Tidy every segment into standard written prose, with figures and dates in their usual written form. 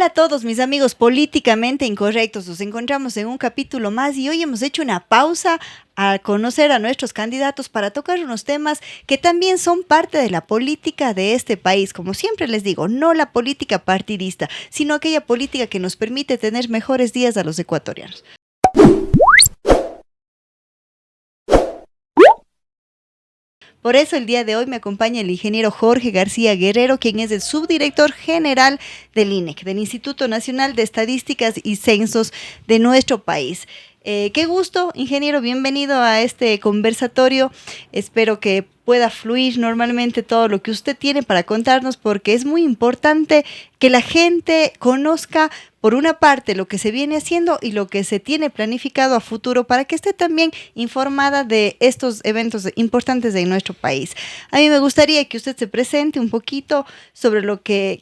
Hola a todos mis amigos políticamente incorrectos, nos encontramos en un capítulo más y hoy hemos hecho una pausa a conocer a nuestros candidatos para tocar unos temas que también son parte de la política de este país. Como siempre les digo, no la política partidista, sino aquella política que nos permite tener mejores días a los ecuatorianos. Por eso el día de hoy me acompaña el ingeniero Jorge García Guerrero, quien es el subdirector general del INEC, del Instituto Nacional de Estadísticas y Censos de nuestro país. Qué gusto, ingeniero, bienvenido a este conversatorio. Espero que pueda fluir normalmente todo lo que usted tiene para contarnos, porque es muy importante que la gente conozca, por una parte, lo que se viene haciendo y lo que se tiene planificado a futuro, para que esté también informada de estos eventos importantes de nuestro país. A mí me gustaría que usted se presente un poquito sobre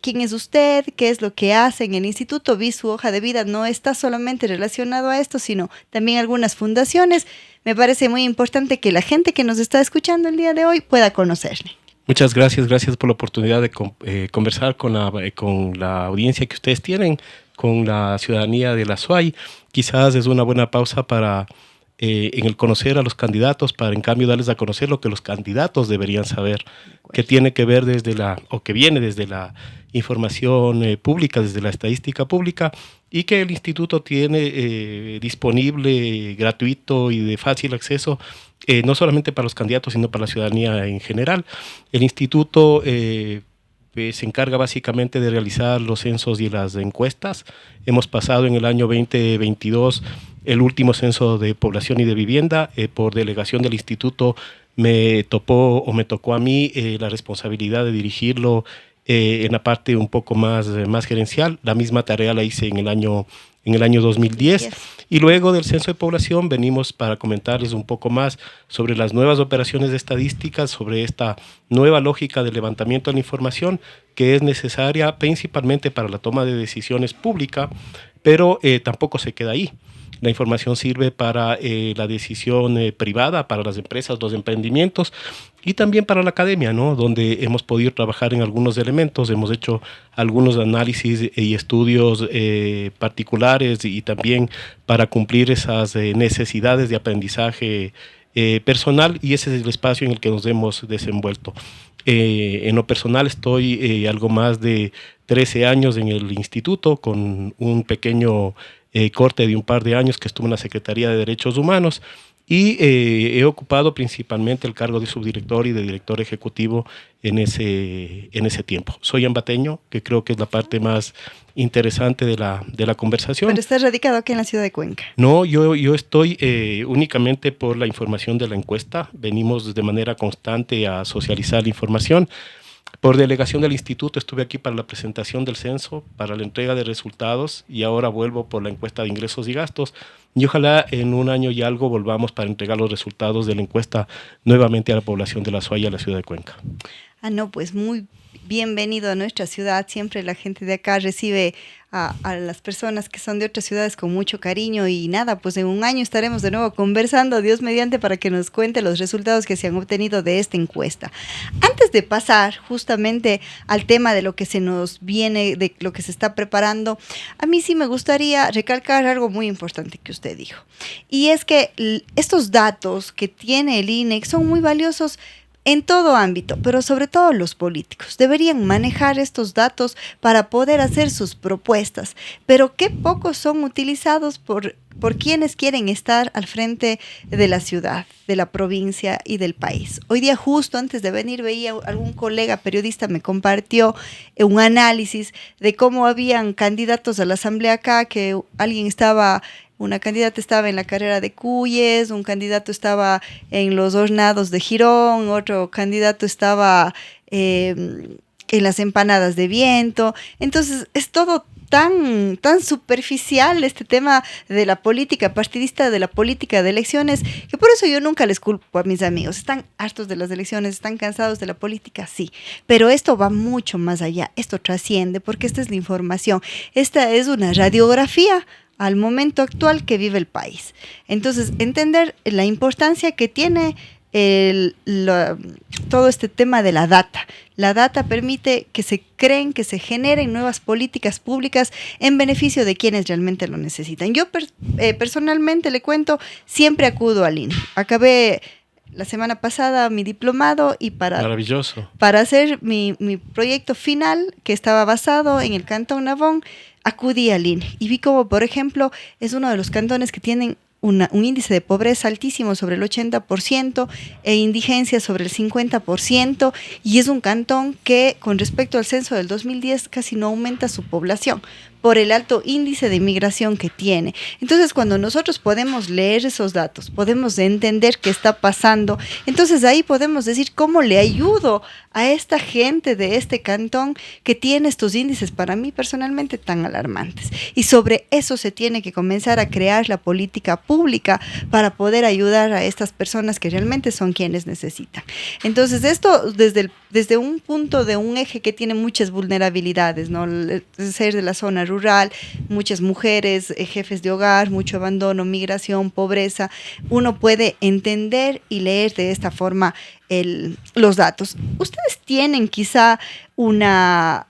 quién es usted, qué es lo que hace en el instituto. Vi su hoja de vida, no está solamente relacionado a esto, sino también algunas fundaciones. Me parece muy importante que la gente que nos está escuchando el día de hoy pueda conocerle. Muchas gracias por la oportunidad de conversar con la audiencia que ustedes tienen, con la ciudadanía de la SUAY. Quizás es una buena pausa para en el conocer a los candidatos, para en cambio darles a conocer lo que los candidatos deberían saber, que tiene que ver que viene desde la información pública, desde la estadística pública, y que el instituto tiene disponible, gratuito y de fácil acceso, no solamente para los candidatos, sino para la ciudadanía en general. El instituto se encarga básicamente de realizar los censos y las encuestas. Hemos pasado en el año 2022 el último censo de población y de vivienda. Por delegación del instituto me tocó a mí la responsabilidad de dirigirlo en la parte un poco más gerencial. La misma tarea la hice en el año 2010. Y luego del censo de población venimos para comentarles un poco más sobre las nuevas operaciones de estadísticas, sobre esta nueva lógica de levantamiento de la información que es necesaria principalmente para la toma de decisiones públicas, pero tampoco se queda ahí. La información sirve para la decisión privada, para las empresas, los emprendimientos y también para la academia, ¿no? Donde hemos podido trabajar en algunos elementos, hemos hecho algunos análisis y estudios particulares y también para cumplir esas necesidades de aprendizaje personal, y ese es el espacio en el que nos hemos desenvuelto. En lo personal estoy algo más de 13 años en el instituto, con un pequeño corte de un par de años que estuve en la Secretaría de Derechos Humanos, y he ocupado principalmente el cargo de subdirector y de director ejecutivo en ese tiempo. Soy ambateño, que creo que es la parte más interesante de la conversación. Pero estás radicado aquí en la ciudad de Cuenca. No, yo estoy únicamente por la información de la encuesta. Venimos de manera constante a socializar la información. Por delegación del instituto estuve aquí para la presentación del censo, para la entrega de resultados, y ahora vuelvo por la encuesta de ingresos y gastos. Y ojalá en un año y algo volvamos para entregar los resultados de la encuesta nuevamente a la población de la SUAY, a la ciudad de Cuenca. No, pues muy bienvenido a nuestra ciudad. Siempre la gente de acá recibe a las personas que son de otras ciudades con mucho cariño, y nada, pues en un año estaremos de nuevo conversando, Dios mediante, para que nos cuente los resultados que se han obtenido de esta encuesta. Antes de pasar justamente al tema de lo que se nos viene, de lo que se está preparando, a mí sí me gustaría recalcar algo muy importante que usted dijo, y es que estos datos que tiene el INEC son muy valiosos en todo ámbito, pero sobre todo los políticos deberían manejar estos datos para poder hacer sus propuestas, pero qué pocos son utilizados por quienes quieren estar al frente de la ciudad, de la provincia y del país. Hoy día, justo antes de venir, veía algún colega periodista me compartió un análisis de cómo habían candidatos a la asamblea acá, que una candidata estaba en la carrera de Cuyes, un candidato estaba en los hornados de Girón, otro candidato estaba en las empanadas de Viento. Entonces es todo tan superficial este tema de la política partidista, de la política de elecciones, que por eso yo nunca les culpo a mis amigos. Están hartos de las elecciones, están cansados de la política, sí, pero esto va mucho más allá, esto trasciende, porque esta es la información, esta es una radiografía al momento actual que vive el país. Entonces, entender la importancia que tiene todo este tema de la data. La data permite que se creen, que se generen nuevas políticas públicas en beneficio de quienes realmente lo necesitan. Yo personalmente le cuento, siempre acudo al INE. Acabé la semana pasada mi diplomado y Maravilloso. para hacer mi proyecto final, que estaba basado en el Cantón Navón, acudí al INE y vi como, por ejemplo, es uno de los cantones que tienen un índice de pobreza altísimo, sobre el 80%, e indigencia sobre el 50%, y es un cantón que, con respecto al censo del 2010, casi no aumenta su población por el alto índice de inmigración que tiene. Entonces, cuando nosotros podemos leer esos datos, podemos entender qué está pasando, entonces ahí podemos decir cómo le ayudo a esta gente de este cantón que tiene estos índices, para mí personalmente, tan alarmantes. Y sobre eso se tiene que comenzar a crear la política pública para poder ayudar a estas personas que realmente son quienes necesitan. Entonces, esto desde un punto de un eje que tiene muchas vulnerabilidades, ¿no? Ser de la zona rural, muchas mujeres, jefes de hogar, mucho abandono, migración, pobreza. Uno puede entender y leer de esta forma los datos. ¿Ustedes tienen quizá una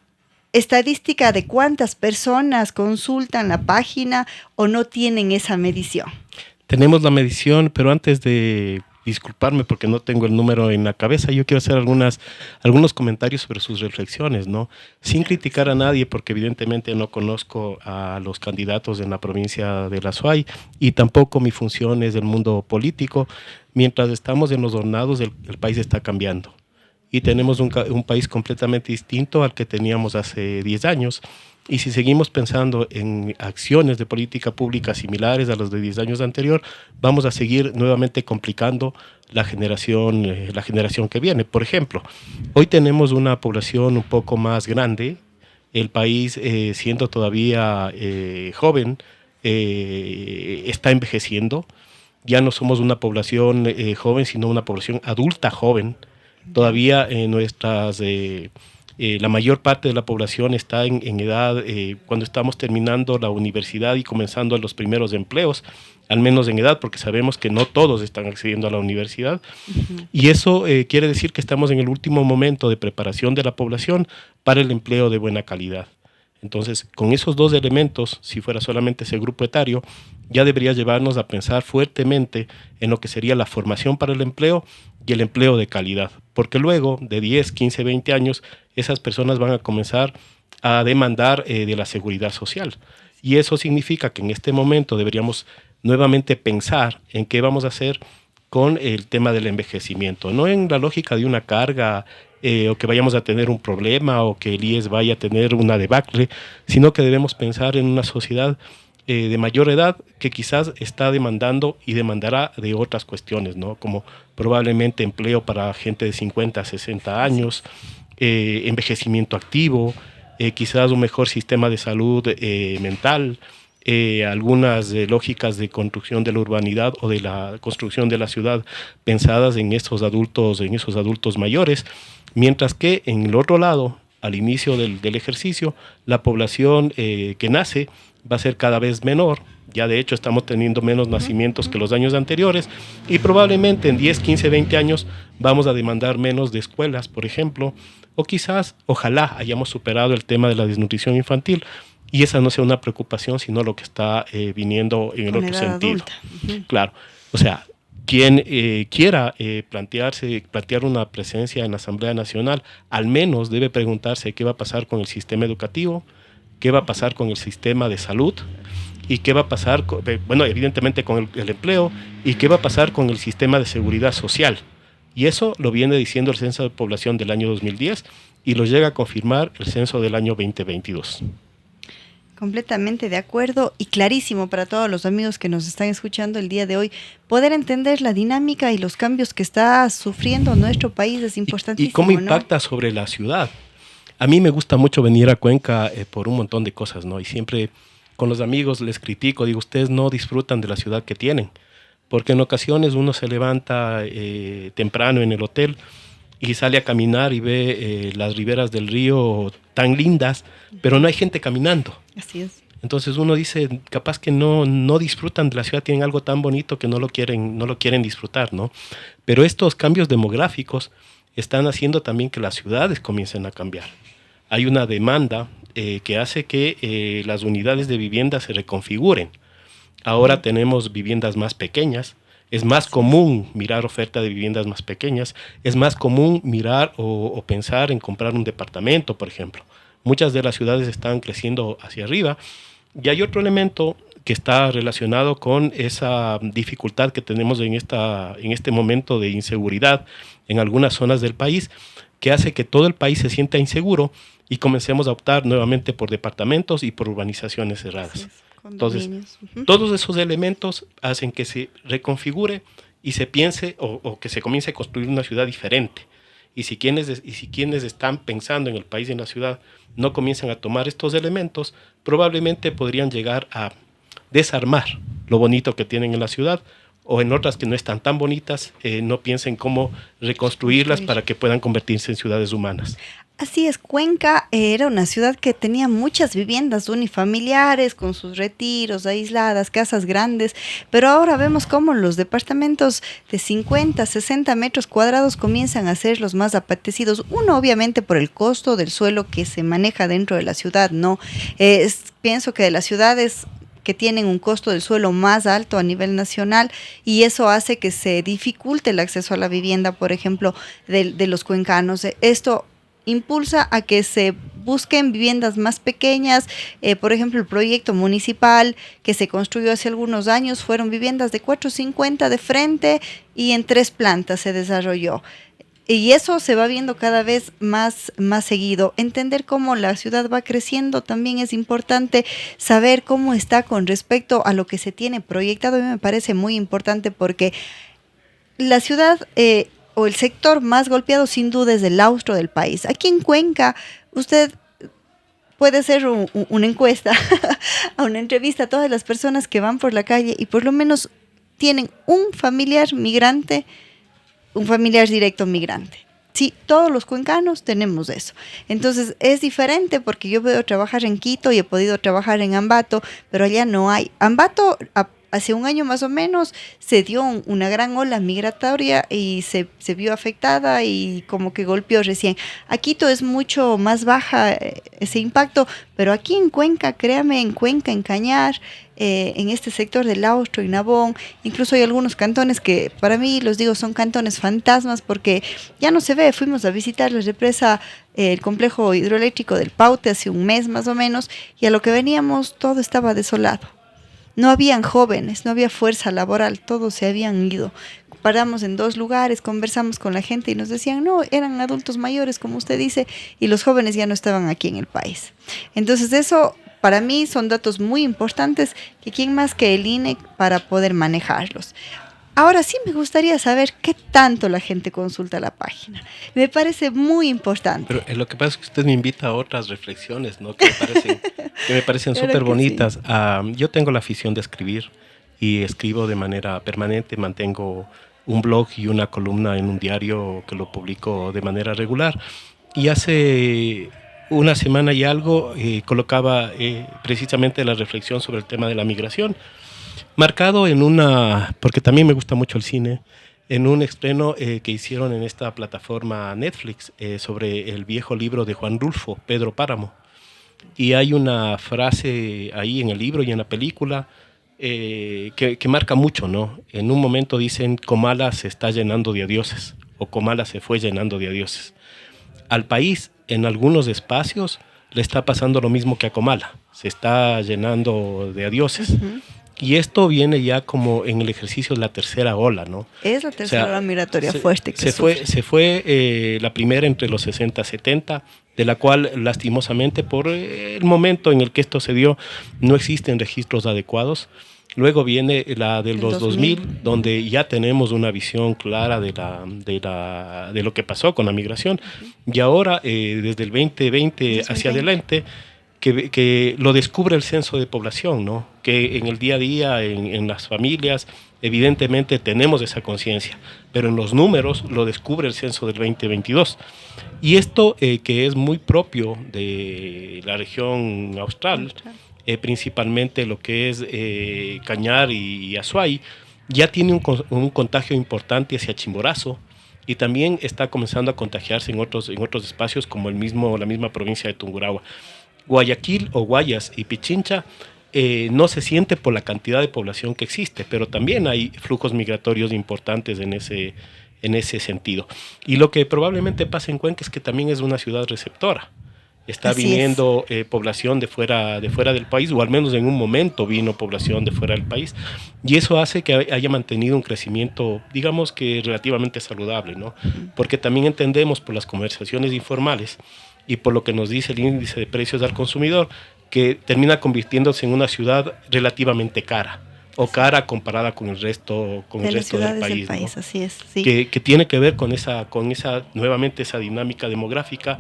estadística de cuántas personas consultan la página o no tienen esa medición? Tenemos la medición, pero antes de disculparme porque no tengo el número en la cabeza, yo quiero hacer algunos comentarios sobre sus reflexiones, ¿no? Sin criticar a nadie, porque evidentemente no conozco a los candidatos en la provincia de La Suay y tampoco mi función es del mundo político. Mientras estamos en los hornados, el país está cambiando y tenemos un país completamente distinto al que teníamos hace 10 años. Y si seguimos pensando en acciones de política pública similares a las de 10 años anterior, vamos a seguir nuevamente complicando la generación que viene. Por ejemplo, hoy tenemos una población un poco más grande, el país siendo todavía joven, está envejeciendo. Ya no somos una población joven, sino una población adulta joven. Todavía la mayor parte de la población está en edad, cuando estamos terminando la universidad y comenzando los primeros empleos, al menos en edad, porque sabemos que no todos están accediendo a la universidad. Uh-huh. Y eso quiere decir que estamos en el último momento de preparación de la población para el empleo de buena calidad. Entonces, con esos dos elementos, si fuera solamente ese grupo etario, ya debería llevarnos a pensar fuertemente en lo que sería la formación para el empleo y el empleo de calidad. Porque luego, de 10, 15, 20 años, esas personas van a comenzar a demandar de la seguridad social. Y eso significa que en este momento deberíamos nuevamente pensar en qué vamos a hacer con el tema del envejecimiento. No en la lógica de una carga o que vayamos a tener un problema o que el IES vaya a tener una debacle, sino que debemos pensar en una sociedad de mayor edad que quizás está demandando y demandará de otras cuestiones, ¿no? Como probablemente empleo para gente de 50 a 60 años, envejecimiento activo, quizás un mejor sistema de salud mental, algunas lógicas de construcción de la urbanidad o de la construcción de la ciudad pensadas en esos adultos mayores, mientras que en el otro lado, al inicio del ejercicio, la población que nace va a ser cada vez menor. Ya de hecho estamos teniendo menos nacimientos que los años anteriores y probablemente en 10, 15, 20 años vamos a demandar menos de escuelas, por ejemplo, o quizás, ojalá hayamos superado el tema de la desnutrición infantil y esa no sea una preocupación, sino lo que está viniendo en el otro sentido. Uh-huh. Claro, o sea, quien quiera plantear una presencia en la Asamblea Nacional, al menos debe preguntarse qué va a pasar con el sistema educativo, qué va a pasar con el sistema de salud y qué va a pasar, evidentemente con el empleo y qué va a pasar con el sistema de seguridad social. Y eso lo viene diciendo el Censo de Población del año 2010 y lo llega a confirmar el censo del año 2022. Completamente de acuerdo y clarísimo para todos los amigos que nos están escuchando el día de hoy. Poder entender la dinámica y los cambios que está sufriendo nuestro país es importantísimo. ¿Y cómo impacta, ¿no?, sobre la ciudad? A mí me gusta mucho venir a Cuenca por un montón de cosas, ¿no? Y siempre con los amigos les critico, digo, ustedes no disfrutan de la ciudad que tienen, porque en ocasiones uno se levanta temprano en el hotel y sale a caminar y ve las riberas del río tan lindas, pero no hay gente caminando. Así es. Entonces uno dice, capaz que no disfrutan de la ciudad, tienen algo tan bonito que no lo quieren disfrutar, ¿no? Pero estos cambios demográficos están haciendo también que las ciudades comiencen a cambiar. Hay una demanda que hace que las unidades de vivienda se reconfiguren. Ahora tenemos viviendas más pequeñas. Es más común mirar oferta de viviendas más pequeñas. Es más común mirar o pensar en comprar un departamento, por ejemplo. Muchas de las ciudades están creciendo hacia arriba. Y hay otro elemento que está relacionado con esa dificultad que tenemos en este momento de inseguridad en algunas zonas del país, que hace que todo el país se sienta inseguro y comencemos a optar nuevamente por departamentos y por urbanizaciones cerradas. Entonces, todos esos elementos hacen que se reconfigure y se piense o que se comience a construir una ciudad diferente. Y si quienes están pensando en el país y en la ciudad no comienzan a tomar estos elementos, probablemente podrían llegar a desarmar lo bonito que tienen en la ciudad, o en otras que no están tan bonitas, no piensen cómo reconstruirlas para que puedan convertirse en ciudades humanas. Así es, Cuenca era una ciudad que tenía muchas viviendas unifamiliares con sus retiros, aisladas, casas grandes, pero ahora vemos cómo los departamentos de 50, 60 metros cuadrados comienzan a ser los más apetecidos. Uno, obviamente, por el costo del suelo que se maneja dentro de la ciudad, ¿no? Pienso que de las ciudades que tienen un costo del suelo más alto a nivel nacional, y eso hace que se dificulte el acceso a la vivienda, por ejemplo, de los cuencanos. Esto impulsa a que se busquen viviendas más pequeñas. Por ejemplo, el proyecto municipal que se construyó hace algunos años fueron viviendas de 450 de frente y en 3 plantas se desarrolló. Y eso se va viendo cada vez más seguido. Entender cómo la ciudad va creciendo también es importante. Saber cómo está con respecto a lo que se tiene proyectado, a mí me parece muy importante, porque la ciudad o el sector más golpeado sin duda es el austro del país. Aquí en Cuenca usted puede hacer una encuesta, a una entrevista a todas las personas que van por la calle y por lo menos tienen un familiar migrante, un familiar directo migrante. Sí, todos los cuencanos tenemos eso. Entonces es diferente, porque yo puedo trabajar en Quito y he podido trabajar en Ambato, pero allá no hay. Ambato, hace un año más o menos, se dio una gran ola migratoria y se vio afectada y como que golpeó recién. A Quito es mucho más baja ese impacto, pero aquí en Cuenca, créame, en Cuenca, en Cañar, en este sector del Austro y Nabón, incluso hay algunos cantones que para mí, los digo, son cantones fantasmas porque ya no se ve. Fuimos a visitar la represa, el complejo hidroeléctrico del Paute hace un mes más o menos, y a lo que veníamos todo estaba desolado. No habían jóvenes, no había fuerza laboral, todos se habían ido. Paramos en 2 lugares, conversamos con la gente y nos decían, no, eran adultos mayores, como usted dice, y los jóvenes ya no estaban aquí en el país. Entonces eso, para mí, son datos muy importantes que quién más que el INE para poder manejarlos. Ahora sí me gustaría saber qué tanto la gente consulta la página. Me parece muy importante. Pero lo que pasa es que usted me invita a otras reflexiones, ¿no? que me parecen Claro súper que bonitas. sí. Yo tengo la afición de escribir y escribo de manera permanente. Mantengo un blog y una columna en un diario que lo publico de manera regular. Y hace una semana y algo colocaba precisamente la reflexión sobre el tema de la migración, marcado porque también me gusta mucho el cine, en un estreno que hicieron en esta plataforma Netflix sobre el viejo libro de Juan Rulfo, Pedro Páramo. Y hay una frase ahí en el libro y en la película que marca mucho, ¿no? En un momento dicen, Comala se está llenando de adioses, o Comala se fue llenando de adioses. Al país, en algunos espacios, le está pasando lo mismo que a Comala, se está llenando de adioses. Uh-huh. Y esto viene ya como en el ejercicio de la tercera ola, ¿no? Es la tercera ola migratoria fuerte que se fue la primera entre los 60 y 70, de la cual lastimosamente por el momento en el que esto se dio no existen registros adecuados. Luego viene la de los 2000, donde ya tenemos una visión clara de lo que pasó con la migración. Uh-huh. Y ahora, desde el 2020 hacia adelante, que lo descubre el censo de población, ¿no? Que en el día a día, en las familias, evidentemente tenemos esa conciencia, pero en los números lo descubre el censo del 2022. Y esto que es muy propio de la región austral, principalmente lo que es Cañar y Azuay, ya tiene un contagio importante hacia Chimborazo, y también está comenzando a contagiarse en otros espacios como la misma provincia de Tungurahua. Guayaquil o Guayas y Pichincha no se siente por la cantidad de población que existe, pero también hay flujos migratorios importantes en ese sentido. Y lo que probablemente pasa en Cuenca es que también es una ciudad receptora. Está viniendo población de fuera del país, o al menos en un momento vino población de fuera del país, y eso hace que haya mantenido un crecimiento, digamos que relativamente saludable, ¿no? Porque también entendemos por las conversaciones informales y por lo que nos dice el índice de precios al consumidor, que termina convirtiéndose en una ciudad relativamente cara, o cara comparada con el resto del país, ¿no? Así es, sí. Que tiene que ver con nuevamente esa dinámica demográfica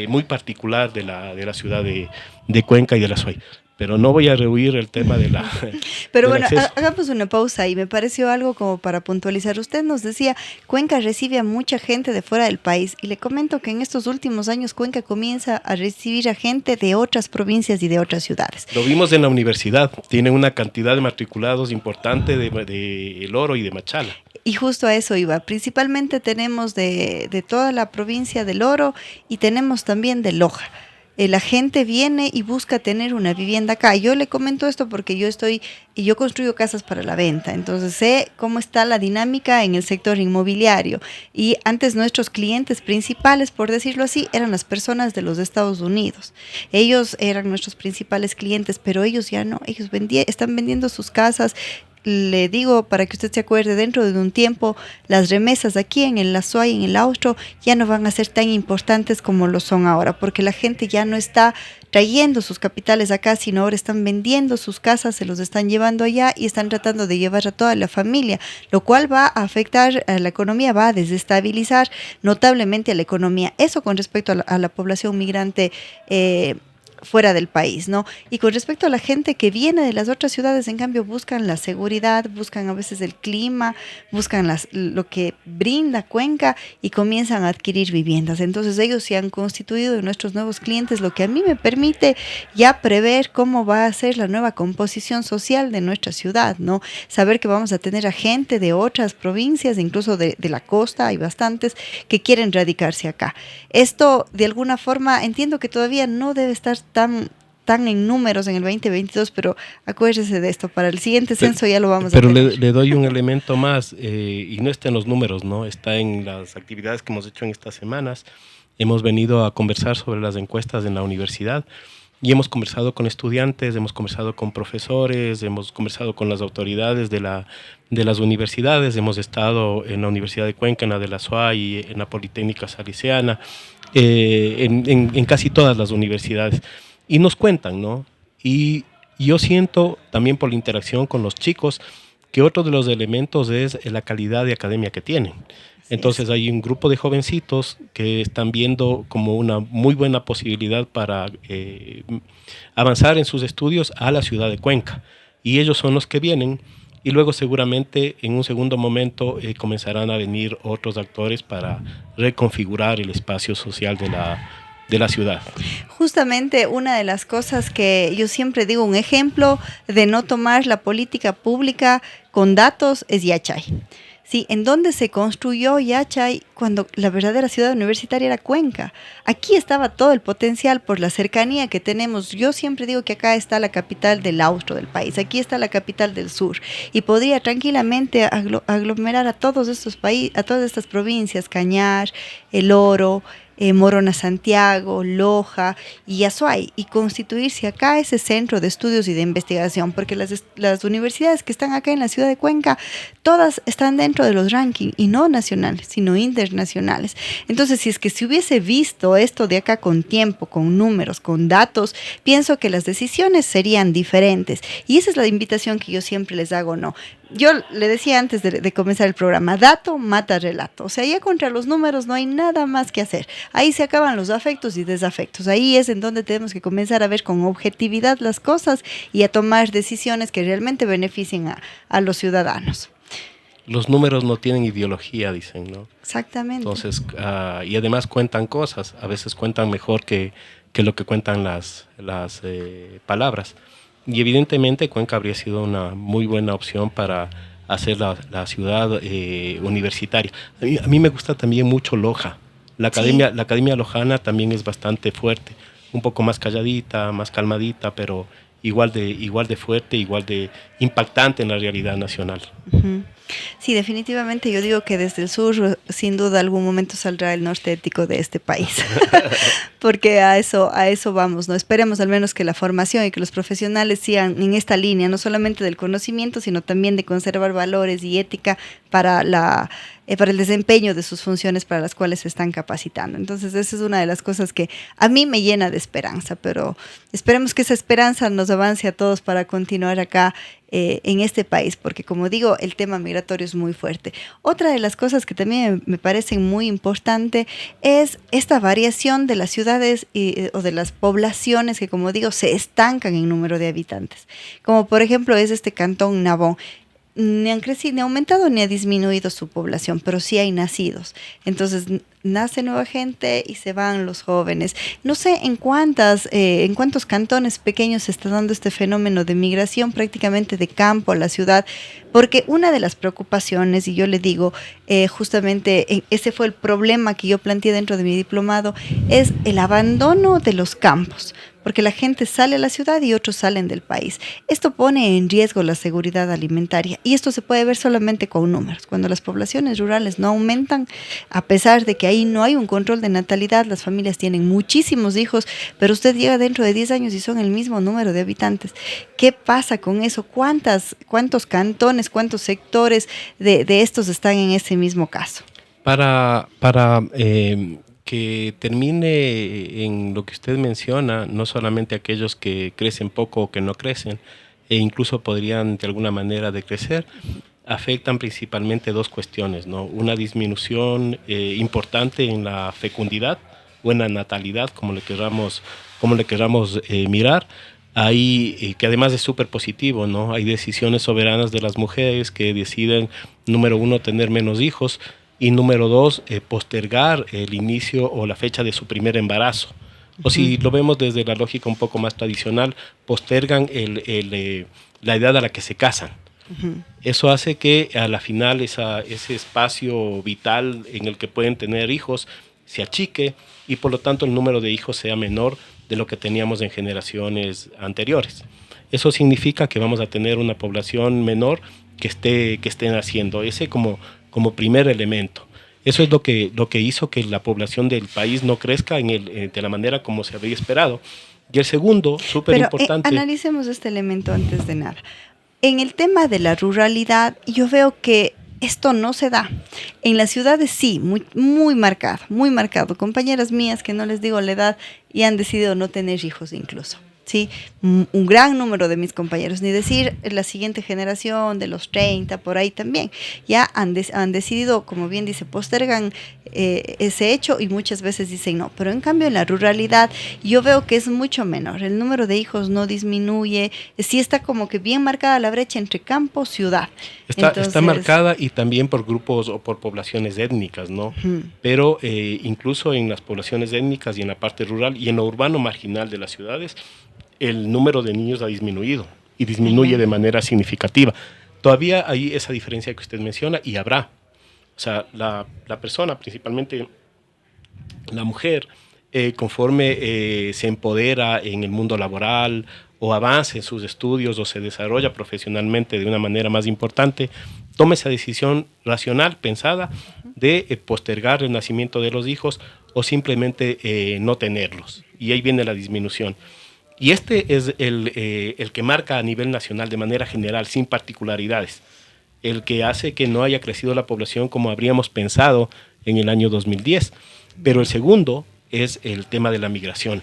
muy particular de la ciudad de Cuenca y de la Azuay. Pero no voy a rehuir el tema de la... Pero bueno, hagamos una pausa y me pareció algo como para puntualizar. Usted nos decía, Cuenca recibe a mucha gente de fuera del país, y le comento que en estos últimos años Cuenca comienza a recibir a gente de otras provincias y de otras ciudades. Lo vimos en la universidad, tiene una cantidad de matriculados importante de El Oro y de Machala. Y justo a eso iba. Principalmente tenemos de toda la provincia del Oro, y tenemos también de Loja. La gente viene y busca tener una vivienda acá. Yo le comento esto porque yo construyo casas para la venta, entonces sé cómo está la dinámica en el sector inmobiliario. Y antes nuestros clientes principales, por decirlo así, eran las personas de los Estados Unidos. Ellos eran nuestros principales clientes, pero ellos ya no, ellos están vendiendo sus casas. Le digo, para que usted se acuerde, dentro de un tiempo las remesas aquí en el Azuay, en el Austro, ya no van a ser tan importantes como lo son ahora, porque la gente ya no está trayendo sus capitales acá, sino ahora están vendiendo sus casas, se los están llevando allá y están tratando de llevar a toda la familia, lo cual va a afectar a la economía, va a desestabilizar notablemente a la economía. Eso con respecto a la población migrante fuera del país, ¿no? Y con respecto a la gente que viene de las otras ciudades, en cambio, buscan la seguridad, buscan a veces el clima, buscan lo que brinda Cuenca, y comienzan a adquirir viviendas. Entonces ellos se han constituido en nuestros nuevos clientes, lo que a mí me permite ya prever cómo va a ser la nueva composición social de nuestra ciudad, ¿no? Saber que vamos a tener a gente de otras provincias, incluso de la costa, hay bastantes que quieren radicarse acá. Esto, de alguna forma, entiendo que todavía no debe estar tan en números en el 2022, pero acuérdese de esto, para el siguiente censo ya lo vamos a tener. Pero le doy un elemento más, y no está en los números, ¿no? Está en las actividades que hemos hecho en estas semanas. Hemos venido a conversar sobre las encuestas en la universidad, y hemos conversado con estudiantes, hemos conversado con profesores, hemos conversado con las autoridades de las universidades. Hemos estado en la Universidad de Cuenca, en la de la Azuay, en la Politécnica Salesiana, en casi todas las universidades. Y nos cuentan, ¿no? Y yo siento también por la interacción con los chicos que otro de los elementos es la calidad de academia que tienen. Entonces hay un grupo de jovencitos que están viendo como una muy buena posibilidad para avanzar en sus estudios a la ciudad de Cuenca. Y ellos son los que vienen, y luego seguramente en un segundo momento comenzarán a venir otros actores para reconfigurar el espacio social de la ciudad. Justamente una de las cosas que yo siempre digo, un ejemplo de no tomar la política pública con datos es Yachay. Sí, en donde se construyó Yachay cuando la verdadera ciudad universitaria era Cuenca. Aquí estaba todo el potencial por la cercanía que tenemos. Yo siempre digo que acá está la capital del austro del país, aquí está la capital del sur, y podría tranquilamente aglomerar a todos estos países, a todas estas provincias, Cañar, El Oro, Morona Santiago, Loja y Azuay, y constituirse acá ese centro de estudios y de investigación, porque las universidades que están acá en la ciudad de Cuenca, todas están dentro de los rankings, y no nacionales, sino internacionales. Entonces, si es que se hubiese visto esto de acá con tiempo, con números, con datos, pienso que las decisiones serían diferentes, y esa es la invitación que yo siempre les hago, ¿no? Yo le decía antes de comenzar el programa, dato mata relato. O sea, ya contra los números no hay nada más que hacer. Ahí se acaban los afectos y desafectos. Ahí es en donde tenemos que comenzar a ver con objetividad las cosas y a tomar decisiones que realmente beneficien a los ciudadanos. Los números no tienen ideología, dicen, ¿no? Exactamente. Entonces, y además cuentan cosas. A veces cuentan mejor que lo que cuentan las palabras. Y evidentemente Cuenca habría sido una muy buena opción para hacer la ciudad universitaria. A mí me gusta también mucho Loja. Sí. La Academia Lojana también es bastante fuerte, un poco más calladita, más calmadita, pero igual de fuerte, igual de impactante en la realidad nacional. Ujú. Sí, definitivamente yo digo que desde el sur, sin duda, algún momento saldrá el norte ético de este país, porque a eso vamos, ¿no? Esperemos al menos que la formación y que los profesionales sigan en esta línea, no solamente del conocimiento, sino también de conservar valores y ética para para el desempeño de sus funciones para las cuales se están capacitando. Entonces, esa es una de las cosas que a mí me llena de esperanza, pero esperemos que esa esperanza nos avance a todos para continuar acá en este país, porque como digo, el tema migratorio es muy fuerte. Otra de las cosas que también me parecen muy importante es esta variación de las ciudades o de las poblaciones que, como digo, se estancan en número de habitantes. Como por ejemplo es este cantón Nabón. Ni han crecido, ni ha aumentado ni ha disminuido su población, pero sí hay nacidos. Entonces nace nueva gente y se van los jóvenes. No sé en cuántos cantones pequeños se está dando este fenómeno de migración prácticamente de campo a la ciudad, porque una de las preocupaciones, y yo le digo, justamente ese fue el problema que yo planteé dentro de mi diplomado, es el abandono de los campos, porque la gente sale a la ciudad y otros salen del país. Esto pone en riesgo la seguridad alimentaria y esto se puede ver solamente con números. Cuando las poblaciones rurales no aumentan, a pesar de que ahí no hay un control de natalidad, las familias tienen muchísimos hijos, pero usted llega dentro de 10 años y son el mismo número de habitantes. ¿Qué pasa con eso? ¿Cuántos cantones, cuántos sectores de estos están en ese mismo caso? Para que termine en lo que usted menciona, no solamente aquellos que crecen poco o que no crecen, e incluso podrían de alguna manera decrecer, afectan principalmente dos cuestiones, ¿no? Una disminución importante en la fecundidad o en la natalidad, como le queramos mirar. Hay, que además es súper positivo, ¿no? Hay decisiones soberanas de las mujeres que deciden, número uno, tener menos hijos, y número dos, postergar el inicio o la fecha de su primer embarazo. O si lo vemos desde la lógica un poco más tradicional, postergan la edad a la que se casan. Eso hace que a la final ese espacio vital en el que pueden tener hijos se achique y por lo tanto el número de hijos sea menor de lo que teníamos en generaciones anteriores. Eso significa que vamos a tener una población menor que esté naciendo. Ese como primer elemento. Eso es lo que hizo que la población del país no crezca de la manera como se había esperado. Y el segundo, súper importante. Analicemos este elemento antes de nada. En el tema de la ruralidad, yo veo que esto no se da. En las ciudades sí, muy marcado, muy marcado. Compañeras mías que no les digo la edad y han decidido no tener hijos incluso. Sí, un gran número de mis compañeros, ni decir la siguiente generación de los 30, por ahí también, ya han decidido, como bien dice, postergan ese hecho y muchas veces dicen no, pero en cambio en la ruralidad yo veo que es mucho menor, el número de hijos no disminuye, sí está como que bien marcada la brecha entre campo y ciudad. Está marcada y también por grupos o por poblaciones étnicas, ¿no? Pero incluso en las poblaciones étnicas y en la parte rural y en lo urbano marginal de las ciudades, el número de niños ha disminuido y disminuye de manera significativa. Todavía hay esa diferencia que usted menciona y habrá. O sea, la persona, principalmente la mujer, conforme se empodera en el mundo laboral o avanza en sus estudios o se desarrolla profesionalmente de una manera más importante, toma esa decisión racional, pensada, de postergar el nacimiento de los hijos o simplemente no tenerlos. Y ahí viene la disminución. Y este es el que marca a nivel nacional de manera general, sin particularidades, el que hace que no haya crecido la población como habríamos pensado en el año 2010. Pero el segundo es el tema de la migración,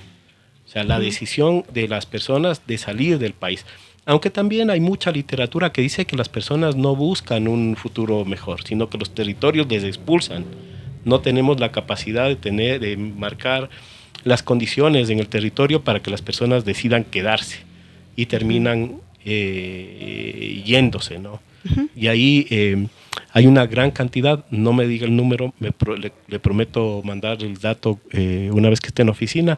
o sea, la decisión de las personas de salir del país. Aunque también hay mucha literatura que dice que las personas no buscan un futuro mejor, sino que los territorios les expulsan. No tenemos la capacidad de marcar las condiciones en el territorio para que las personas decidan quedarse y terminan yéndose, ¿no? Y ahí hay una gran cantidad, no me diga el número, le prometo mandar el dato una vez que esté en la oficina,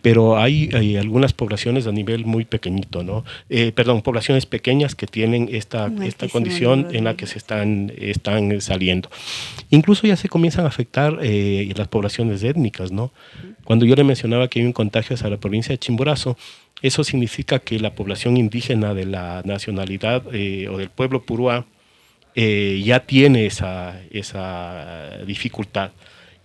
pero hay algunas poblaciones a nivel muy pequeñito, ¿no? Poblaciones pequeñas que tienen esta condición en la que se están saliendo. Incluso ya se comienzan a afectar las poblaciones étnicas, ¿no? Cuando yo le mencionaba que hay un contagio hacia la provincia de Chimborazo, eso significa que la población indígena de la nacionalidad o del pueblo Puruá ya tiene esa dificultad.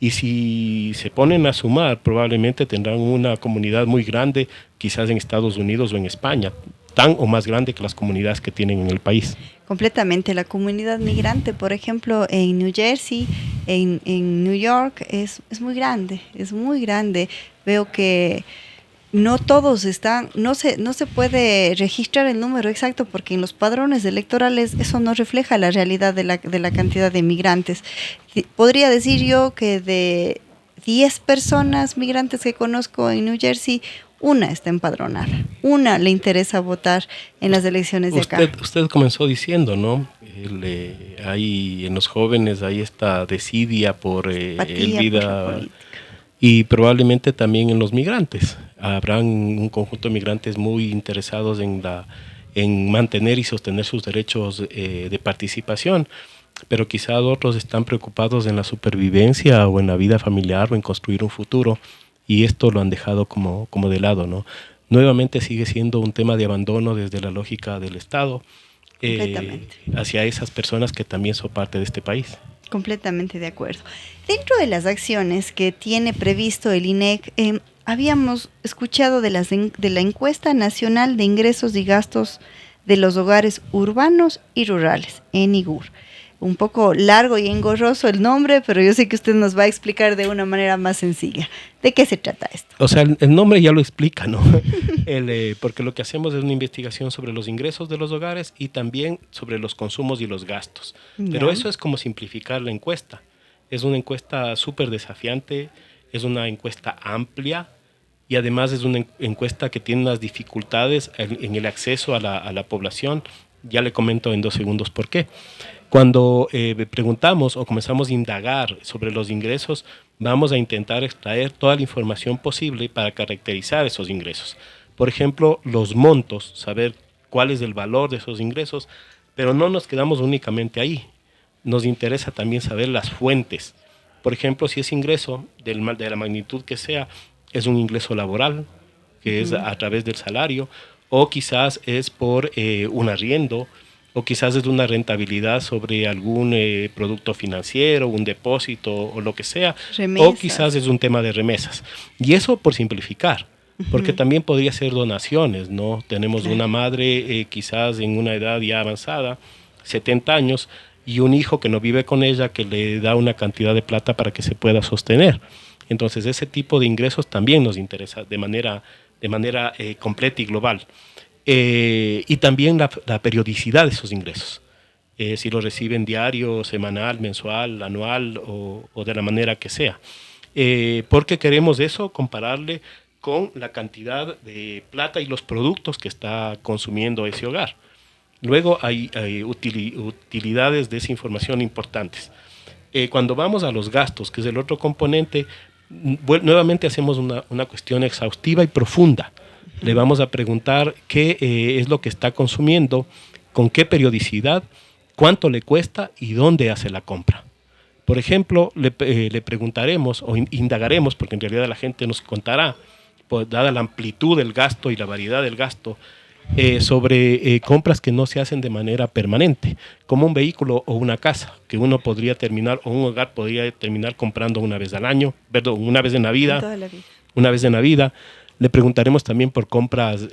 Y si se ponen a sumar, probablemente tendrán una comunidad muy grande, quizás en Estados Unidos o en España, tan o más grande que las comunidades que tienen en el país. Completamente. La comunidad migrante, por ejemplo, en New Jersey, en New York, es muy grande, es muy grande. Veo que no todos están, no se puede registrar el número exacto porque en los padrones electorales eso no refleja la realidad de la cantidad de migrantes. Podría decir yo que de 10 personas migrantes que conozco en New Jersey, una está empadronada, una le interesa votar en las elecciones de acá. Usted comenzó diciendo, ¿no? Hay en los jóvenes hay esta desidia por el vida y probablemente también en los migrantes. Habrán un conjunto de migrantes muy interesados en mantener y sostener sus derechos de participación, pero quizá otros están preocupados en la supervivencia o en la vida familiar o en construir un futuro, y esto lo han dejado como de lado, ¿no? Nuevamente sigue siendo un tema de abandono desde la lógica del Estado hacia esas personas que también son parte de este país. Completamente de acuerdo. Dentro de las acciones que tiene previsto el INEC, habíamos escuchado de la encuesta nacional de ingresos y gastos de los hogares urbanos y rurales, ENIGUR. Un poco largo y engorroso el nombre, pero yo sé que usted nos va a explicar de una manera más sencilla. ¿De qué se trata esto? O sea, el nombre ya lo explica, ¿no? Porque lo que hacemos es una investigación sobre los ingresos de los hogares y también sobre los consumos y los gastos. Pero eso es como simplificar la encuesta. Es una encuesta súper desafiante, es una encuesta amplia y además es una encuesta que tiene unas dificultades en el acceso a la población. Ya le comento en 2 segundos por qué. Cuando preguntamos o comenzamos a indagar sobre los ingresos, vamos a intentar extraer toda la información posible para caracterizar esos ingresos. Por ejemplo, los montos, saber cuál es el valor de esos ingresos, pero no nos quedamos únicamente ahí. Nos interesa también saber las fuentes. Por ejemplo, si ese ingreso, de la magnitud que sea, es un ingreso laboral, que es a través del salario, o quizás es por un arriendo, o quizás es una rentabilidad sobre algún producto financiero, un depósito o lo que sea, remesas. O quizás es un tema de remesas. Y eso por simplificar, porque también podría ser donaciones, ¿no? Tenemos una madre quizás en una edad ya avanzada, 70 años, y un hijo que no vive con ella, que le da una cantidad de plata para que se pueda sostener. Entonces ese tipo de ingresos también nos interesa de manera completa y global. Y también la periodicidad de esos ingresos, si lo reciben diario, semanal, mensual, anual o de la manera que sea, porque queremos eso, compararle con la cantidad de plata y los productos que está consumiendo ese hogar. Luego hay utilidades de esa información importantes. Cuando vamos a los gastos, que es el otro componente, nuevamente hacemos una cuestión exhaustiva y profunda. Le vamos a preguntar qué es lo que está consumiendo, con qué periodicidad, cuánto le cuesta y dónde hace la compra. Por ejemplo, le preguntaremos o indagaremos, porque en realidad la gente nos contará, pues, dada la amplitud del gasto y la variedad del gasto, sobre compras que no se hacen de manera permanente, como un vehículo o una casa, que uno podría terminar, o un hogar podría terminar comprando una vez al año, una vez en la vida, una vez en la vida. Le preguntaremos también por compras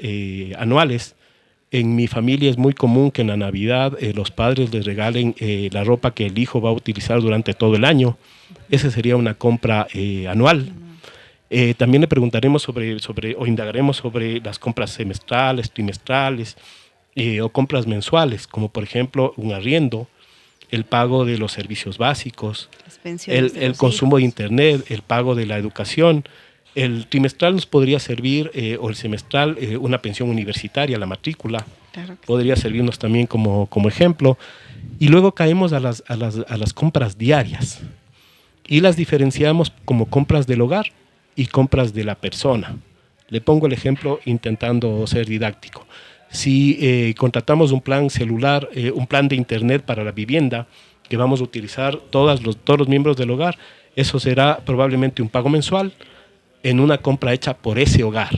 anuales. En mi familia es muy común que en la Navidad los padres les regalen la ropa que el hijo va a utilizar durante todo el año. Esa sería una compra anual. También le preguntaremos o indagaremos sobre las compras semestrales, trimestrales o compras mensuales, como por ejemplo un arriendo, el pago de los servicios básicos, el consumo de internet, el pago de la educación. El trimestral nos podría servir, o el semestral, una pensión universitaria, la matrícula, claro, podría servirnos también como ejemplo. Y luego caemos a las compras diarias y las diferenciamos como compras del hogar y compras de la persona. Le pongo el ejemplo intentando ser didáctico. Si contratamos un plan celular, un plan de internet para la vivienda que vamos a utilizar todos los miembros del hogar, eso será probablemente un pago mensual en una compra hecha por ese hogar.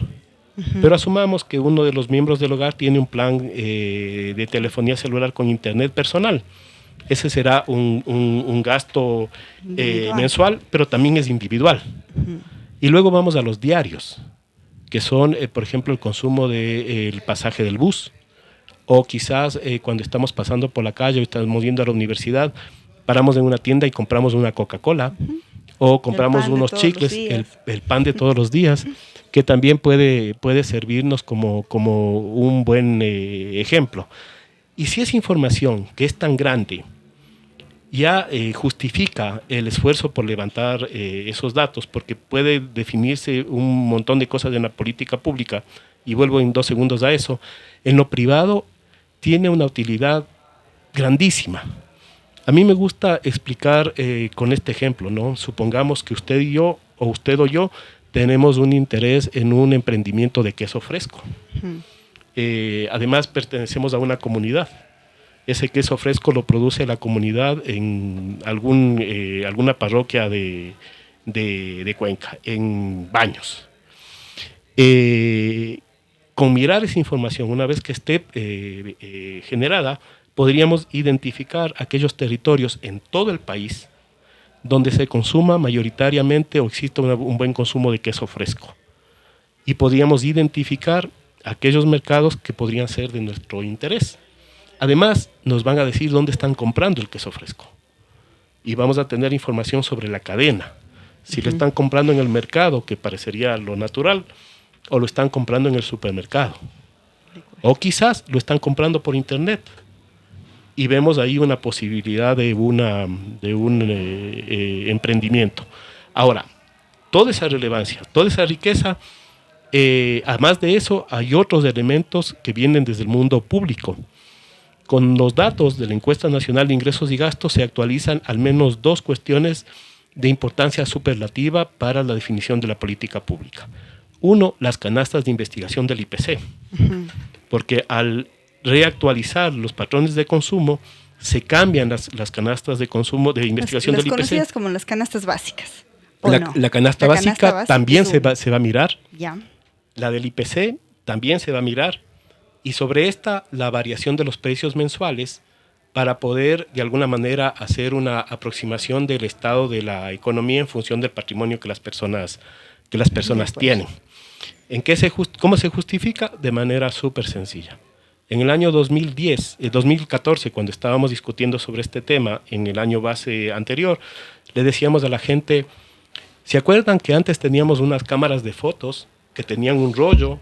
Pero asumamos que uno de los miembros del hogar tiene un plan de telefonía celular con internet personal. Ese será un gasto mensual, pero también es individual. Y luego vamos a los diarios, que son, por ejemplo, el consumo del pasaje del bus, o quizás cuando estamos pasando por la calle o estamos yendo a la universidad, paramos en una tienda y compramos una Coca-Cola, o compramos unos chicles, el pan de todos los días, que también puede servirnos como un buen ejemplo. Y si esa información, que es tan grande, ya justifica el esfuerzo por levantar esos datos, porque puede definirse un montón de cosas en la política pública, y vuelvo en 2 segundos a eso, en lo privado tiene una utilidad grandísima. A mí me gusta explicar con este ejemplo, ¿no? Supongamos que usted y yo, o usted o yo, tenemos un interés en un emprendimiento de queso fresco. Además, pertenecemos a una comunidad. Ese queso fresco lo produce la comunidad en alguna parroquia de Cuenca, en Baños. Con mirar esa información, una vez que esté generada, podríamos identificar aquellos territorios en todo el país donde se consuma mayoritariamente o exista un buen consumo de queso fresco. Y podríamos identificar aquellos mercados que podrían ser de nuestro interés. Además, nos van a decir dónde están comprando el queso fresco. Y vamos a tener información sobre la cadena. Si lo están comprando en el mercado, que parecería lo natural, o lo están comprando en el supermercado. O quizás lo están comprando por internet. Y vemos ahí una posibilidad de un emprendimiento. Ahora, toda esa relevancia, toda esa riqueza, además de eso, hay otros elementos que vienen desde el mundo público. Con los datos de la Encuesta Nacional de Ingresos y Gastos se actualizan al menos 2 cuestiones de importancia superlativa para la definición de la política pública. Uno, las canastas de investigación del IPC, porque al reactualizar los patrones de consumo, se cambian las canastas de consumo de investigación del IPC. Las conocidas como las canastas básicas. La canasta básica también se va a mirar. Ya. La del IPC también se va a mirar. Y sobre esta, la variación de los precios mensuales para poder, de alguna manera, hacer una aproximación del estado de la economía en función del patrimonio que las personas tienen. ¿Cómo se justifica? De manera súper sencilla. En el año 2014, cuando estábamos discutiendo sobre este tema, en el año base anterior, le decíamos a la gente, ¿se acuerdan que antes teníamos unas cámaras de fotos que tenían un rollo?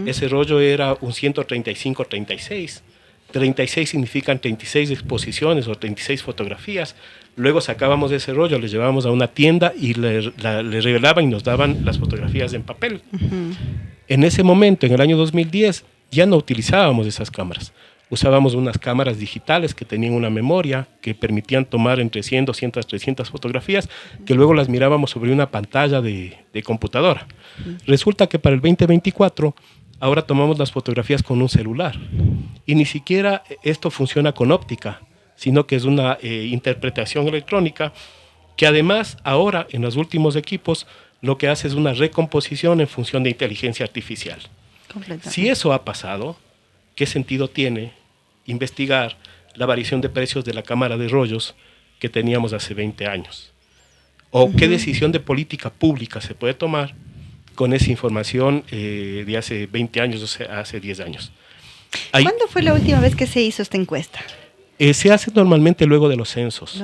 Ese rollo era un 135-36. 36 significan 36 exposiciones o 36 fotografías. Luego sacábamos ese rollo, le llevábamos a una tienda y le revelaban y nos daban las fotografías en papel. En ese momento, en el año 2010, ya no utilizábamos esas cámaras. Usábamos unas cámaras digitales que tenían una memoria que permitían tomar entre 100, 200, 300 fotografías que luego las mirábamos sobre una pantalla de computadora. Resulta que para el 2024 ahora tomamos las fotografías con un celular y ni siquiera esto funciona con óptica, sino que es una interpretación electrónica que además ahora en los últimos equipos lo que hace es una recomposición en función de inteligencia artificial. Si eso ha pasado, ¿qué sentido tiene investigar la variación de precios de la cámara de rollos que teníamos hace 20 años? ¿O qué decisión de política pública se puede tomar con esa información de hace 20 años, o sea, hace 10 años? ¿Cuándo fue la última vez que se hizo esta encuesta? Se hace normalmente luego de los censos.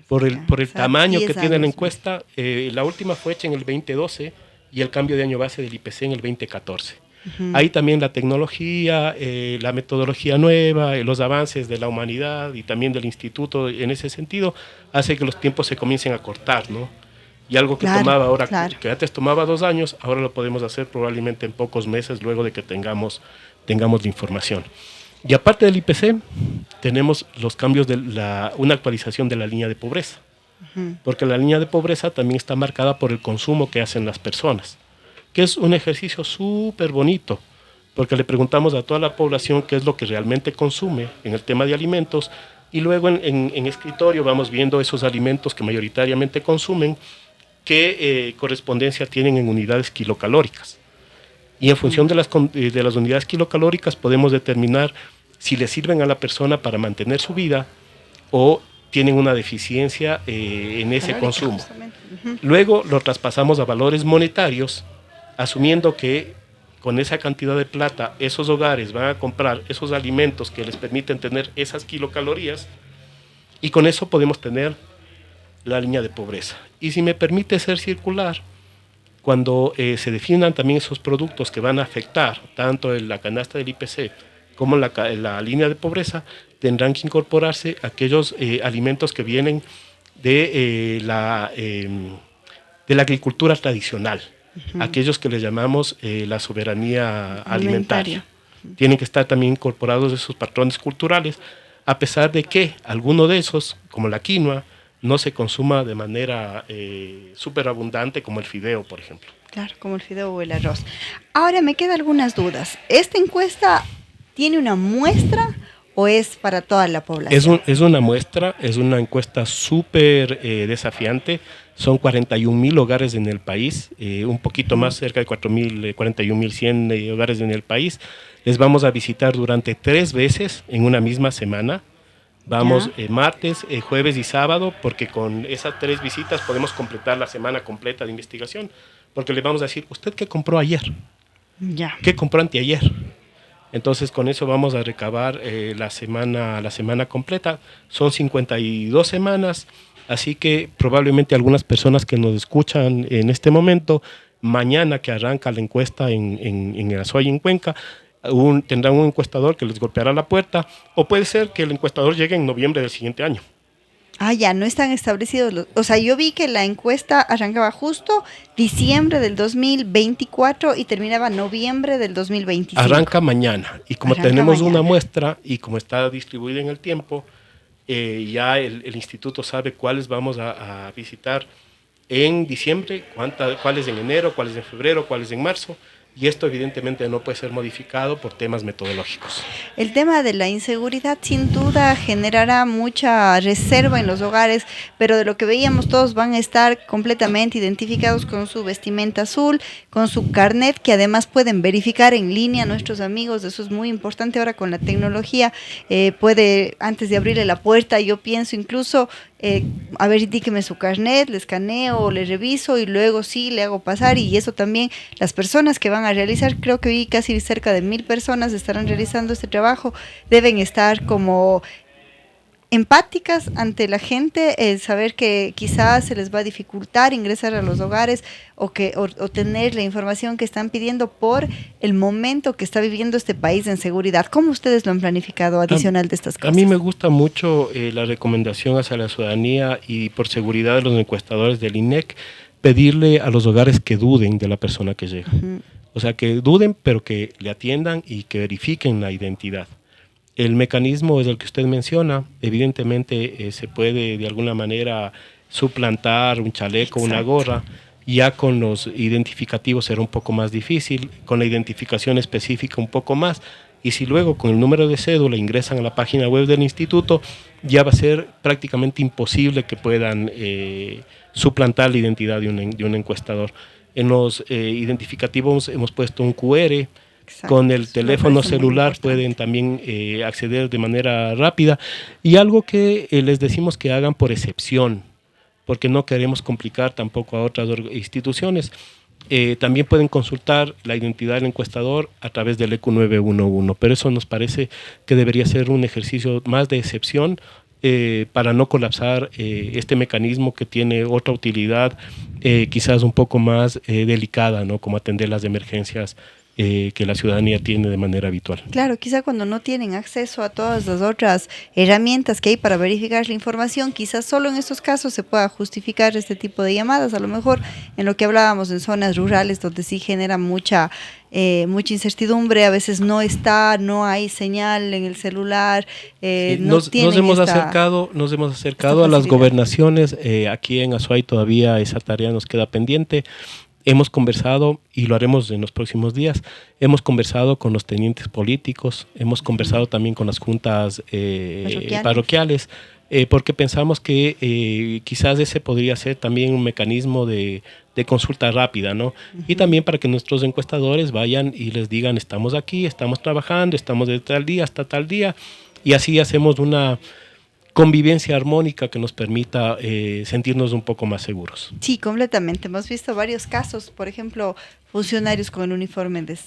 Por el o sea, tamaño que tiene la encuesta. La última fue hecha en el 2012 y el cambio de año base del IPC en el 2014. Ahí también la tecnología, la metodología nueva, los avances de la humanidad y también del instituto en ese sentido hace que los tiempos se comiencen a cortar, ¿no? Y algo que que antes tomaba 2 años, ahora lo podemos hacer probablemente en pocos meses luego de que tengamos la información. Y aparte del IPC, tenemos los cambios de una actualización de la línea de pobreza. Porque la línea de pobreza también está marcada por el consumo que hacen las personas, que es un ejercicio súper bonito, porque le preguntamos a toda la población qué es lo que realmente consume en el tema de alimentos, y luego en escritorio vamos viendo esos alimentos que mayoritariamente consumen, qué correspondencia tienen en unidades kilocalóricas. Y en función de las unidades kilocalóricas podemos determinar si le sirven a la persona para mantener su vida o tienen una deficiencia en ese consumo. Luego lo traspasamos a valores monetarios, asumiendo que con esa cantidad de plata esos hogares van a comprar esos alimentos que les permiten tener esas kilocalorías, y con eso podemos tener la línea de pobreza. Y si me permite ser circular, cuando se definan también esos productos que van a afectar tanto en la canasta del IPC como la línea de pobreza, tendrán que incorporarse aquellos alimentos que vienen de la agricultura tradicional, aquellos que le llamamos la soberanía alimentaria. Tienen que estar también incorporados esos patrones culturales, a pesar de que alguno de esos, como la quinoa, no se consuma de manera súper abundante como el fideo, por ejemplo. Claro, como el fideo o el arroz. Ahora me quedan algunas dudas. ¿Esta encuesta tiene una muestra o es para toda la población? Es una muestra, es una encuesta súper desafiante. Son 41,000 hogares en el país, un poquito más, cerca de 41,100 hogares en el país. Les vamos a visitar durante 3 veces en una misma semana. Vamos martes, jueves y sábado, porque con esas 3 visitas podemos completar la semana completa de investigación, porque le vamos a decir, ¿usted qué compró ayer? ¿Qué compró anteayer? Entonces con eso vamos a recabar la semana completa. Son 52 semanas, así que probablemente algunas personas que nos escuchan en este momento, mañana que arranca la encuesta en el Azuay, en Cuenca, tendrán un encuestador que les golpeará la puerta, o puede ser que el encuestador llegue en noviembre del siguiente año. Ya no están establecidos o sea, yo vi que la encuesta arrancaba justo diciembre del 2024 y terminaba noviembre del 2025. Arranca mañana, y como tenemos una muestra y como está distribuida en el tiempo, ya el instituto sabe cuáles vamos a visitar en diciembre, cuáles en enero, cuáles en febrero, cuáles en marzo. Y esto evidentemente no puede ser modificado por temas metodológicos. El tema de la inseguridad sin duda generará mucha reserva en los hogares, pero de lo que veíamos todos van a estar completamente identificados con su vestimenta azul, con su carnet, que además pueden verificar en línea nuestros amigos. Eso es muy importante ahora con la tecnología. Puede, antes de abrirle la puerta, yo pienso incluso, a ver, indíqueme su carnet, le escaneo, le reviso y luego sí le hago pasar. Y eso también las personas que van a realizar, creo que vi casi cerca de 1,000 personas estarán realizando este trabajo, deben estar como empáticas ante la gente, saber que quizás se les va a dificultar ingresar a los hogares o tener la información que están pidiendo por el momento que está viviendo este país en seguridad. ¿Cómo ustedes lo han planificado adicional de estas cosas? A mí me gusta mucho la recomendación hacia la ciudadanía y por seguridad de los encuestadores del INEC, pedirle a los hogares que duden de la persona que llega. O sea, que duden, pero que le atiendan y que verifiquen la identidad. El mecanismo es el que usted menciona. Evidentemente se puede de alguna manera suplantar un chaleco, una gorra. Ya con los identificativos será un poco más difícil, con la identificación específica un poco más. Y si luego con el número de cédula ingresan a la página web del instituto, ya va a ser prácticamente imposible que puedan suplantar la identidad de un encuestador. En los identificativos hemos puesto un QR. Exacto. Con el teléfono celular pueden también acceder de manera rápida, y algo que les decimos que hagan por excepción, porque no queremos complicar tampoco a otras instituciones. También pueden consultar la identidad del encuestador a través del ECU 911, pero eso nos parece que debería ser un ejercicio más de excepción para no colapsar este mecanismo que tiene otra utilidad quizás un poco más delicada, ¿no? Como atender las emergencias que la ciudadanía tiene de manera habitual. Claro, quizá cuando no tienen acceso a todas las otras herramientas que hay para verificar la información, quizás solo en estos casos se pueda justificar este tipo de llamadas. A lo mejor en lo que hablábamos en zonas rurales donde sí genera mucha mucha incertidumbre, a veces no hay señal en el celular, nos hemos acercado a las gobernaciones. Aquí en Azuay todavía esa tarea nos queda pendiente. Hemos conversado, y lo haremos en los próximos días, hemos conversado con los tenientes políticos, hemos conversado también con las juntas parroquiales, porque pensamos que quizás ese podría ser también un mecanismo de consulta rápida, ¿no? Y también para que nuestros encuestadores vayan y les digan, estamos aquí, estamos trabajando, estamos de tal día hasta tal día, y así hacemos una convivencia armónica que nos permita sentirnos un poco más seguros. Sí, completamente. Hemos visto varios casos, por ejemplo, funcionarios con el uniforme de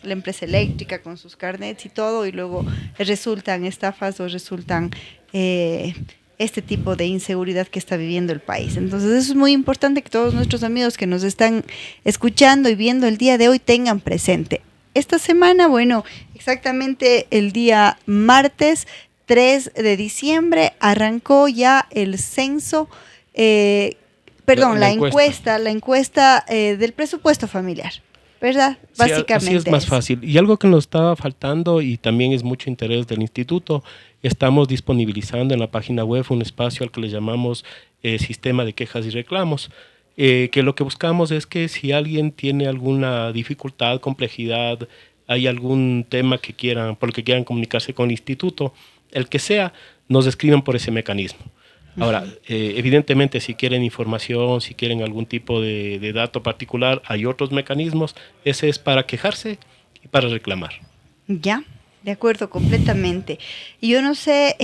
la empresa eléctrica, con sus carnets y todo, y luego resultan estafas o resultan este tipo de inseguridad que está viviendo el país. Entonces, eso es muy importante que todos nuestros amigos que nos están escuchando y viendo el día de hoy tengan presente. Esta semana, bueno, exactamente el día martes 3 de diciembre arrancó ya el censo, la encuesta del presupuesto familiar, ¿verdad? Básicamente. Sí, así es más fácil. Y algo que nos estaba faltando y también es mucho interés del instituto, estamos disponibilizando en la página web un espacio al que le llamamos Sistema de Quejas y Reclamos. Que lo que buscamos es que si alguien tiene alguna dificultad, complejidad, hay algún tema por el que quieran comunicarse con el instituto, el que sea, nos escriben por ese mecanismo. Ahora, evidentemente, si quieren información, si quieren algún tipo de dato particular, hay otros mecanismos. Ese es para quejarse y para reclamar. Ya. De acuerdo, completamente. Y yo no sé,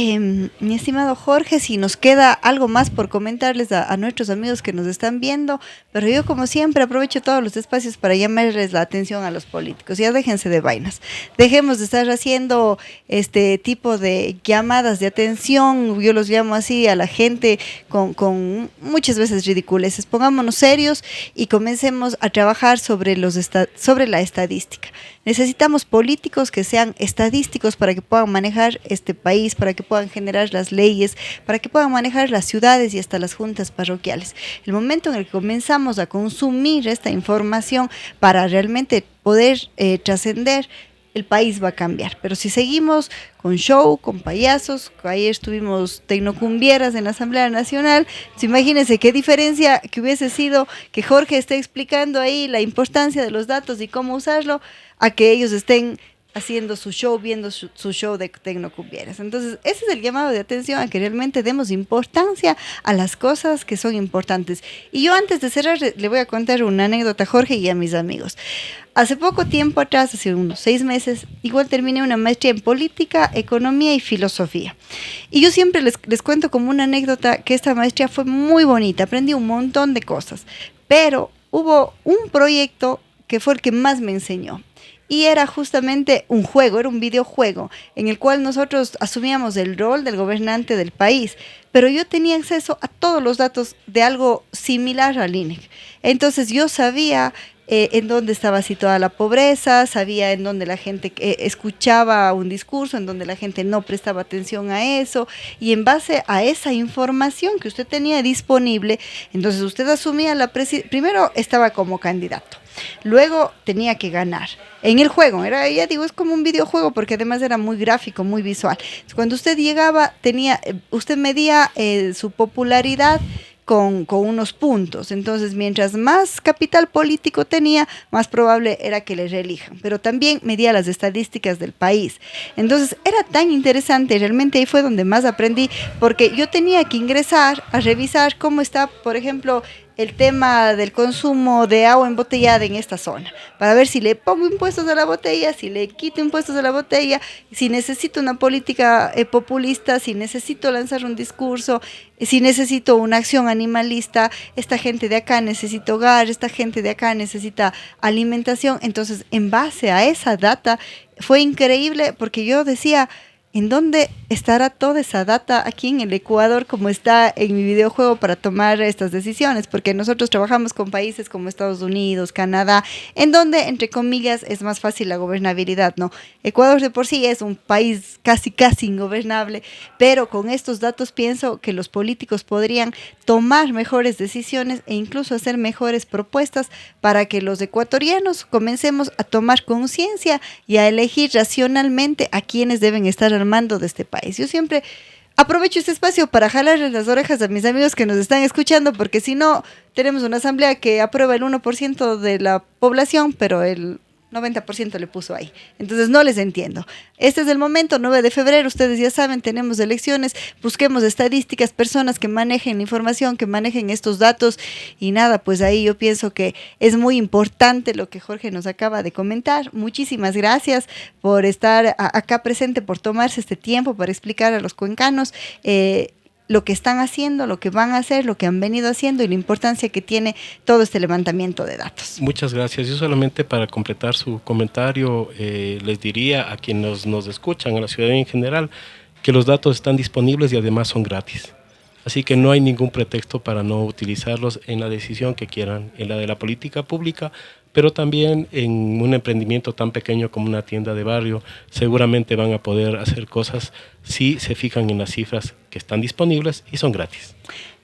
mi estimado Jorge, si nos queda algo más por comentarles a nuestros amigos que nos están viendo, pero yo como siempre aprovecho todos los espacios para llamarles la atención a los políticos. Ya déjense de vainas. Dejemos de estar haciendo este tipo de llamadas de atención, yo los llamo así, a la gente con muchas veces ridiculeces. Pongámonos serios y comencemos a trabajar sobre la estadística. Necesitamos políticos que sean estadísticos para que puedan manejar este país, para que puedan generar las leyes, para que puedan manejar las ciudades y hasta las juntas parroquiales. El momento en el que comenzamos a consumir esta información para realmente poder trascender, el país va a cambiar. Pero si seguimos con show, con payasos, ayer estuvimos tecnocumbieras en la Asamblea Nacional, pues imagínense qué diferencia que hubiese sido que Jorge esté explicando ahí la importancia de los datos y cómo usarlo, a que ellos estén haciendo su show, viendo su show de tecnocumbieras. Entonces, ese es el llamado de atención, a que realmente demos importancia a las cosas que son importantes. Y yo, antes de cerrar, le voy a contar una anécdota a Jorge y a mis amigos. Hace poco tiempo atrás, hace unos 6 meses, igual terminé una maestría en política, economía y filosofía. Y yo siempre les cuento como una anécdota que esta maestría fue muy bonita, aprendí un montón de cosas, pero hubo un proyecto que fue el que más me enseñó. Y era justamente un juego, era un videojuego en el cual nosotros asumíamos el rol del gobernante del país, pero yo tenía acceso a todos los datos de algo similar al INEC. Entonces yo sabía en dónde estaba situada la pobreza, sabía en dónde la gente escuchaba un discurso, en dónde la gente no prestaba atención a eso, y en base a esa información que usted tenía disponible, entonces usted asumía primero estaba como candidato. Luego tenía que ganar en el juego, es como un videojuego, porque además era muy gráfico, muy visual. Cuando usted llegaba, usted medía su popularidad con unos puntos. Entonces, mientras más capital político tenía, más probable era que le reelijan. Pero también medía las estadísticas del país. Entonces, era tan interesante, realmente ahí fue donde más aprendí, porque yo tenía que ingresar a revisar cómo está, por ejemplo, el tema del consumo de agua embotellada en esta zona, para ver si le pongo impuestos a la botella, si le quito impuestos a la botella, si necesito una política populista, si necesito lanzar un discurso, si necesito una acción animalista, esta gente de acá necesita hogar, esta gente de acá necesita alimentación. Entonces, en base a esa data, fue increíble, porque yo decía, ¿en dónde estará toda esa data aquí en el Ecuador como está en mi videojuego para tomar estas decisiones? Porque nosotros trabajamos con países como Estados Unidos, Canadá, en donde, entre comillas, es más fácil la gobernabilidad, ¿no? Ecuador de por sí es un país casi ingobernable, pero con estos datos pienso que los políticos podrían tomar mejores decisiones e incluso hacer mejores propuestas para que los ecuatorianos comencemos a tomar conciencia y a elegir racionalmente a quienes deben estar armando de este país. Yo siempre aprovecho este espacio para jalarles las orejas a mis amigos que nos están escuchando, porque si no, tenemos una asamblea que aprueba el 1% de la población, pero el 90% le puso ahí. Entonces no les entiendo. Este es el momento, 9 de febrero, ustedes ya saben, tenemos elecciones, busquemos estadísticas, personas que manejen la información, que manejen estos datos y nada, pues ahí yo pienso que es muy importante lo que Jorge nos acaba de comentar. Muchísimas gracias por estar acá presente, por tomarse este tiempo para explicar a los cuencanos lo que están haciendo, lo que van a hacer, lo que han venido haciendo y la importancia que tiene todo este levantamiento de datos. Muchas gracias. Yo solamente para completar su comentario les diría a quienes nos escuchan, a la ciudadanía en general, que los datos están disponibles y además son gratis. Así que no hay ningún pretexto para no utilizarlos en la decisión que quieran, en la de la política pública, pero también en un emprendimiento tan pequeño como una tienda de barrio, seguramente van a poder hacer cosas si se fijan en las cifras que están disponibles y son gratis.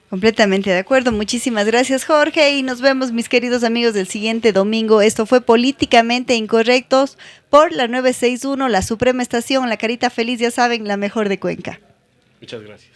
Completamente de acuerdo. Muchísimas gracias, Jorge, y nos vemos, mis queridos amigos, del siguiente domingo. Esto fue Políticamente Incorrectos por la 961, la Suprema Estación, la Carita Feliz, ya saben, la mejor de Cuenca. Muchas gracias.